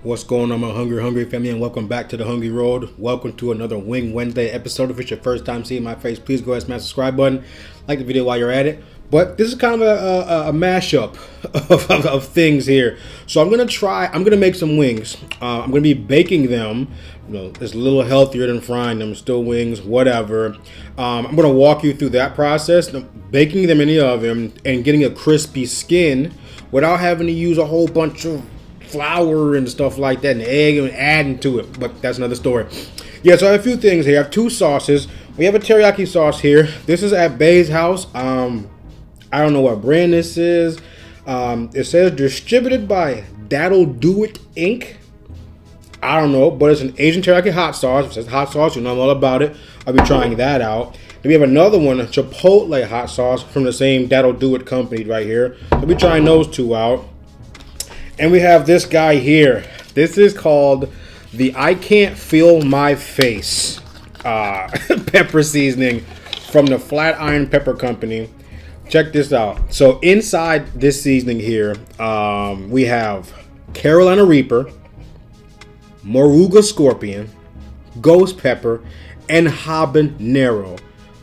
What's going on, my hungry family, and welcome back to the Hungry Road. Welcome to another Wing Wednesday episode. If it's your first time seeing my face, please go ahead and smash the subscribe button. Like the video while you're at it. But this is kind of a mashup of things here. So I'm gonna make some wings. I'm gonna be baking them. You know, it's a little healthier than frying them. Still wings, whatever. I'm gonna walk you through that process, baking them in the oven and getting a crispy skin without having to use a whole bunch of flour and stuff like that and egg and adding to it, but that's another story. Yeah, so I have a few things here. I have two sauces. We have a teriyaki sauce here. This is at Bay's house. I don't know what brand this is. It says distributed by That'll Do It Inc. I don't know, but it's an Asian teriyaki hot sauce. It says hot sauce, you know I'm all about it. I'll be trying that out. Then we have another one, a Chipotle hot sauce from the same That'll Do It company right here. I'll be trying those two out. And we have this guy here. This is called the I Can't Feel My Face pepper seasoning from the Flatiron Pepper Company. Check this out. So inside this seasoning here, we have Carolina Reaper, Moruga Scorpion, Ghost Pepper, and Habanero.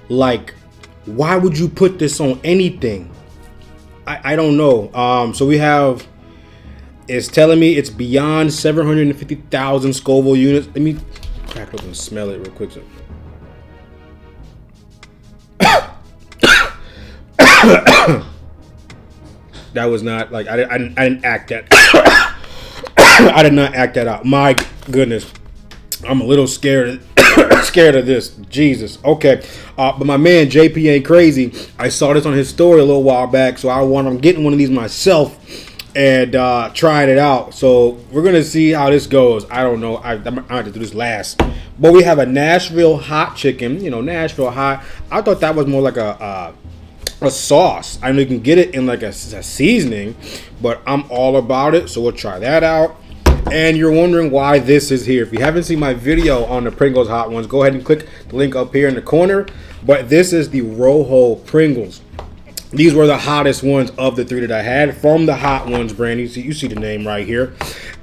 Like, why would you put this on anything? I don't know. So we have... It's telling me it's beyond 750,000 Scoville units. Let me crack it open and smell it real quick. That was not like I didn't act that. I did not act that out. My goodness, I'm a little scared of this. Jesus. Okay, but my man JP ain't crazy. I saw this on his story a little while back, so I'm getting one of these myself and trying it out. So we're gonna see how this goes. I don't know. I have to do this last. But we have a Nashville hot chicken. You know, Nashville hot. I thought that was more like a sauce. I know you can get it in like a seasoning, but I'm all about it. So we'll try that out. And you're wondering why this is here. If you haven't seen my video on the Pringles Hot Ones, go ahead and click the link up here in the corner. But this is the Rojo Pringles. These were the hottest ones of the three that I had from the Hot Ones brand. You see the name right here.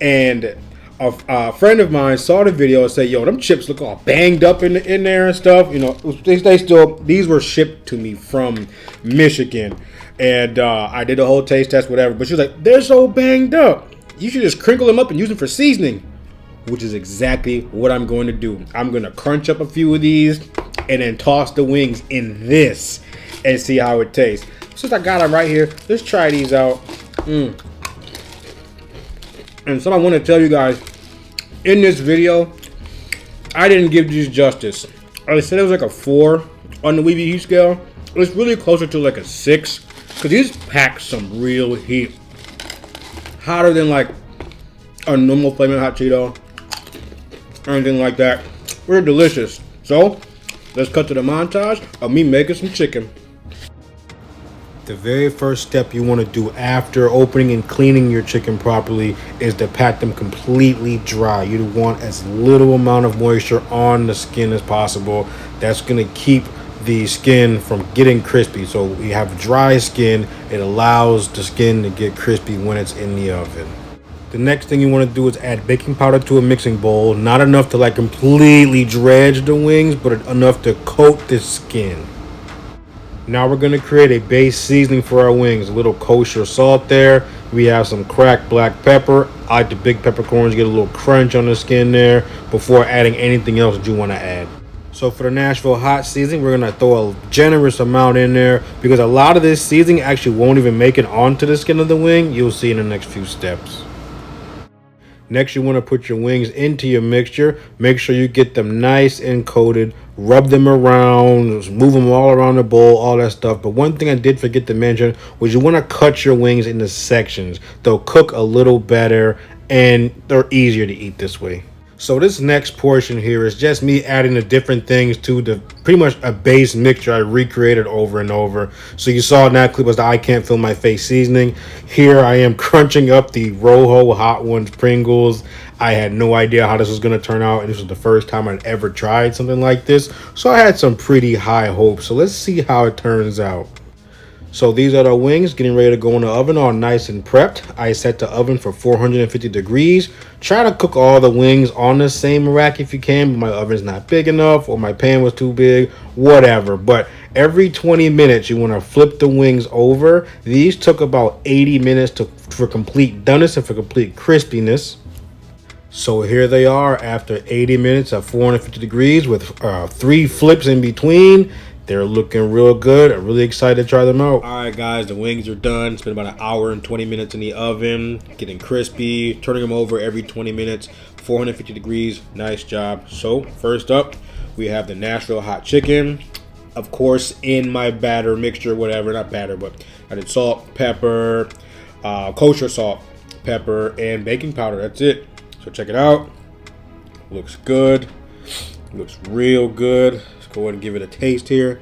And a friend of mine saw the video and said, yo, them chips look all banged up in there and stuff. You know, these were shipped to me from Michigan. And I did a whole taste test, whatever. But she was like, they're so banged up. You should just crinkle them up and use them for seasoning. Which is exactly what I'm going to do. I'm going to crunch up a few of these and then toss the wings in this and see how it tastes. Since I got them right here, let's try these out. And so I want to tell you guys, in this video, I didn't give these justice. I said it was like a 4 on the WBE scale. It's really closer to like a 6 because these pack some real heat. Hotter than like a normal flaming hot Cheeto or anything like that. They're delicious. So let's cut to the montage of me making some chicken. The very first step you want to do after opening and cleaning your chicken properly is to pat them completely dry. You want as little amount of moisture on the skin as possible. That's going to keep the skin from getting crispy. So we have dry skin. It allows the skin to get crispy when it's in the oven. The next thing you want to do is add baking powder to a mixing bowl. Not enough to like completely dredge the wings, but enough to coat the skin. Now we're going to create a base seasoning for our wings. A little kosher salt there. We have some cracked black pepper. I like the big peppercorns, get a little crunch on the skin there before adding anything else that you want to add. So for the Nashville Hot Seasoning, we're going to throw a generous amount in there because a lot of this seasoning actually won't even make it onto the skin of the wing. You'll see in the next few steps. Next, you want to put your wings into your mixture. Make sure you get them nice and coated. Rub them around, move them all around the bowl, all that stuff. But one thing I did forget to mention was you want to cut your wings into sections. They'll cook a little better and they're easier to eat this way. So this next portion here is just me adding the different things to the pretty much a base mixture I recreated over and over. So you saw in that clip was the I Can't Feel My Face seasoning. Here I am crunching up the Rojo Hot Ones Pringles. I had no idea how this was going to turn out, and this was the first time I'd ever tried something like this. So I had some pretty high hopes. So let's see how it turns out. So these are the wings getting ready to go in the oven, all nice and prepped. I set the oven for 450 degrees. Try to cook all the wings on the same rack if you can, but my oven's not big enough or my pan was too big, whatever. But every 20 minutes you want to flip the wings over. These took about 80 minutes for complete doneness and for complete crispiness. So here they are after 80 minutes at 450 degrees with 3 flips in between. They're looking real good. I'm really excited to try them out. All right, guys, the wings are done. It's been about an hour and 20 minutes in the oven, getting crispy, turning them over every 20 minutes, 450 degrees. Nice job. So first up, we have the Nashville hot chicken. Of course, in my batter mixture, whatever, not batter, but I did salt, pepper, kosher salt, pepper, and baking powder. That's it. So check it out. Looks good. Looks real good. Go ahead and give it a taste here.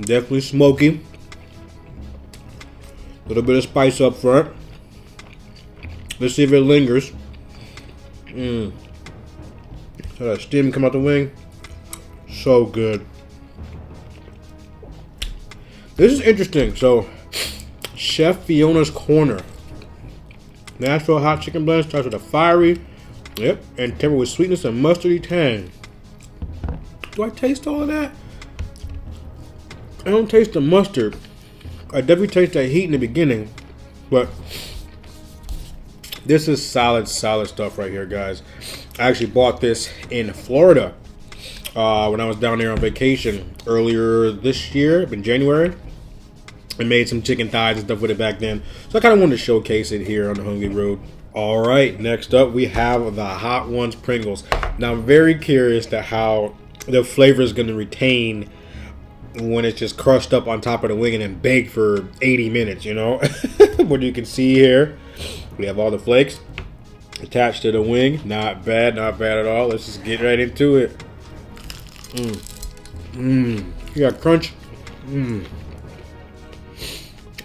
Definitely smoky. A little bit of spice up front. Let's see if it lingers. So that steam come out the wing. So good. This is interesting. So, Chef Fiona's Corner. Nashville hot chicken blend starts with a fiery, and tempered with sweetness and mustardy tang. Do I taste all of that? I don't taste the mustard. I definitely taste that heat in the beginning, but this is solid stuff right here, guys. I actually bought this in Florida when I was down there on vacation earlier this year, in January. I made some chicken thighs and stuff with it back then. So I kind of wanted to showcase it here on the Hungry Road. All right, next up we have the Hot Ones Pringles. Now I'm very curious to how the flavor is going to retain when it's just crushed up on top of the wing and then baked for 80 minutes, you know. What you can see here, we have all the flakes attached to the wing. Not bad at all. Let's just get right into it. You got crunch.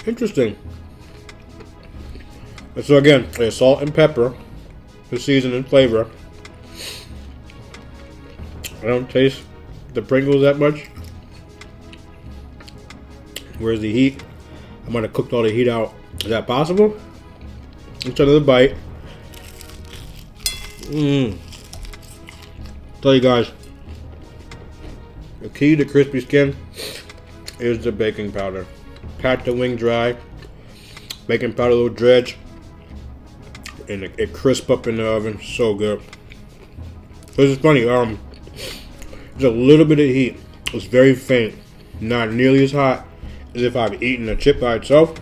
Interesting. And so again, there's salt and pepper to season and flavor. I don't taste the Pringles that much. Where's the heat? I might have cooked all the heat out. Is that possible? Let's try another bite. Tell you guys, the key to crispy skin is the baking powder. Pat the wing dry, baking powder a little dredge, and it crisp up in the oven. So good. This is funny. There's a little bit of heat. It's very faint, not nearly as hot as if I've eaten a chip by itself.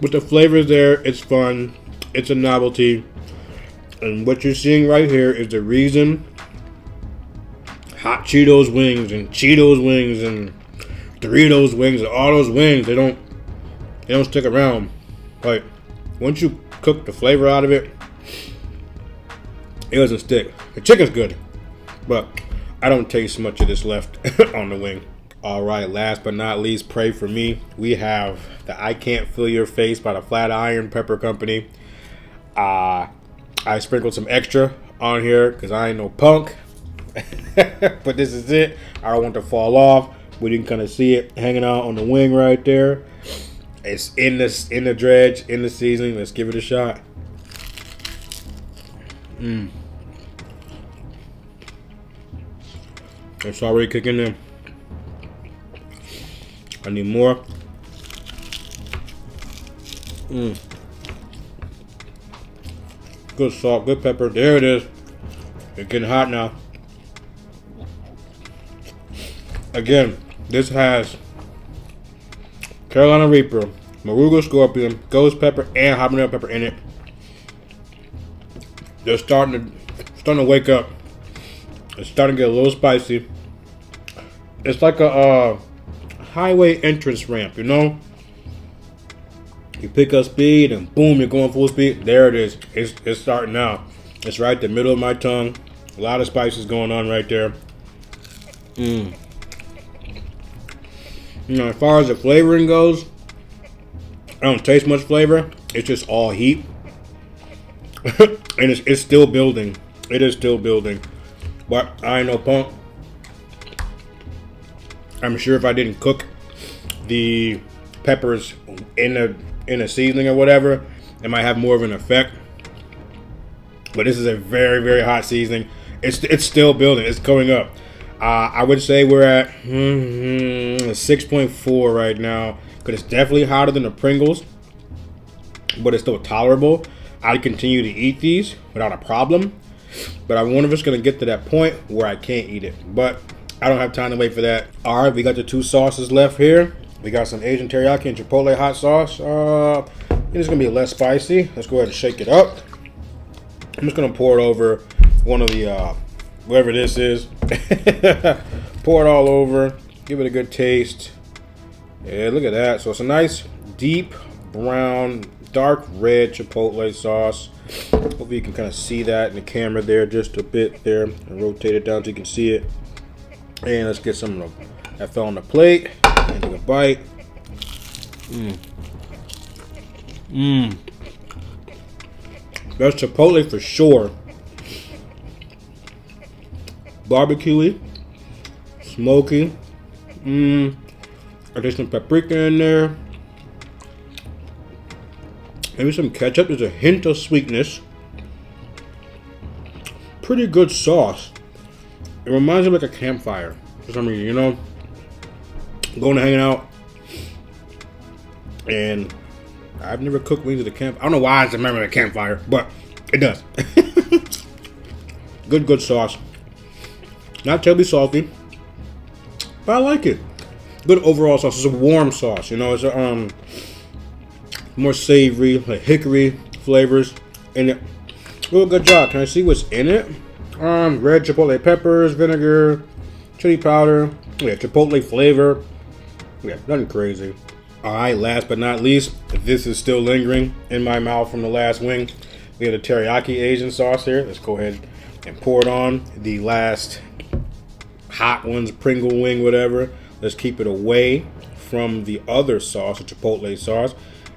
But the flavor is there. It's fun. It's a novelty. And what you're seeing right here is the reason Hot Cheetos wings and Cheetos wings and Doritos wings and all those wings, they don't stick around. Like, once you cook the flavor out of it, it doesn't stick. The chicken's good, but I don't taste much of this left on the wing. All right, last but not least, pray for me. We have the I Can't Feel Your Face by the Flatiron Pepper Company. I sprinkled some extra on here because I ain't no punk. But this is it. I don't want to fall off. But you can kind of see it hanging out on the wing right there. It's in the dredge, in the seasoning. Let's give it a shot. It's already cooking in. I need more. Good salt, good pepper. There it is. It's getting hot now. Again, this has Carolina Reaper, Moruga Scorpion, Ghost Pepper, and habanero pepper in it. They're starting to wake up. It's starting to get a little spicy. It's like a highway entrance ramp, you know? You pick up speed and boom, you're going full speed. There it is. It's starting now. It's right the middle of my tongue. A lot of spices going on right there. You know, as far as the flavoring goes, I don't taste much flavor. It's just all heat. And it's still building. It is still building. But I ain't no punk. I'm sure if I didn't cook the peppers in a seasoning or whatever, it might have more of an effect. But this is a very, very hot seasoning. It's still building. It's going up. I would say we're at 6.4 right now, because it's definitely hotter than the Pringles, but it's still tolerable. I'd continue to eat these without a problem, but I wonder if it's going to get to that point where I can't eat it. But I don't have time to wait for that. All right, we got the two sauces left here. We got some Asian teriyaki and Chipotle hot sauce. It's going to be less spicy. Let's go ahead and shake it up. I'm just going to pour it over one of the, whatever this is. Pour it all over. Give it a good taste. Yeah, look at that. So it's a nice, deep brown, dark red Chipotle sauce. Hopefully you can kind of see that in the camera there just a bit there. And rotate it down so you can see it. And let's get some of that fell on the plate. And take a bite. That's Chipotle for sure. Barbecuey, smoky. I taste some paprika in there. Maybe some ketchup. There's a hint of sweetness. Pretty good sauce. It reminds me of like a campfire for some reason, you know? Going to hang out. And I've never cooked wings at a camp. I don't know why it's a memory of a campfire, but it does. Good sauce. Not terribly salty, but I like it. Good overall sauce. It's a warm sauce, you know. It's a more savory, like hickory flavors in it. Real good job. Can I see what's in it? Red chipotle peppers, vinegar, chili powder. Yeah, chipotle flavor. Yeah, nothing crazy. All right, last but not least, this is still lingering in my mouth from the last wing. We have the teriyaki Asian sauce here. Let's go ahead and pour it on the last Hot Ones Pringle wing, whatever. Let's keep it away from the other sauce, the Chipotle sauce.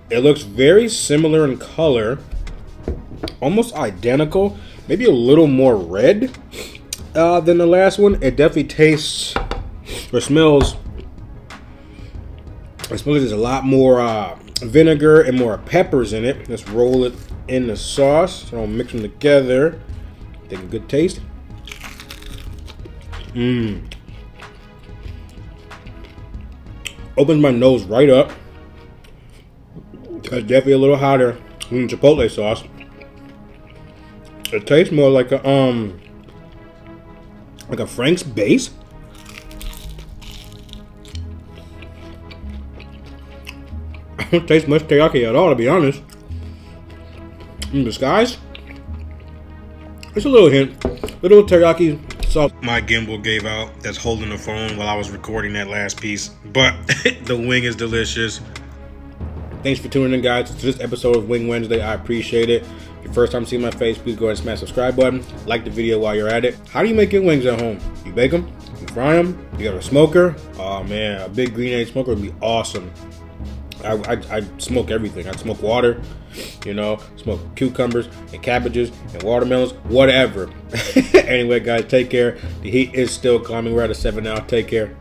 It looks very similar in color, almost identical, maybe a little more red than the last one. It definitely tastes or smells. It smells like there's a lot more vinegar and more peppers in it. Let's roll it in the sauce. So I'll mix them together. Take a good taste. Opens my nose right up. It's definitely a little hotter than Chipotle sauce. It tastes more like a Frank's base. I don't taste much teriyaki at all, to be honest. In disguise, it's a little hint, little teriyaki sauce. My gimbal gave out. That's holding the phone while I was recording that last piece. But the wing is delicious. Thanks for tuning in, guys, to this episode of Wing Wednesday. I appreciate it. If your first time seeing my face, please go ahead and smash the subscribe button. Like the video while you're at it. How do you make your wings at home? You bake them? You fry them? You got a smoker? Oh man, a big green egg smoker would be awesome. I smoke everything. I smoke water, you know, smoke cucumbers and cabbages and watermelons, whatever. Anyway, guys, take care. The heat is still climbing. We're at a 7 now. Take care.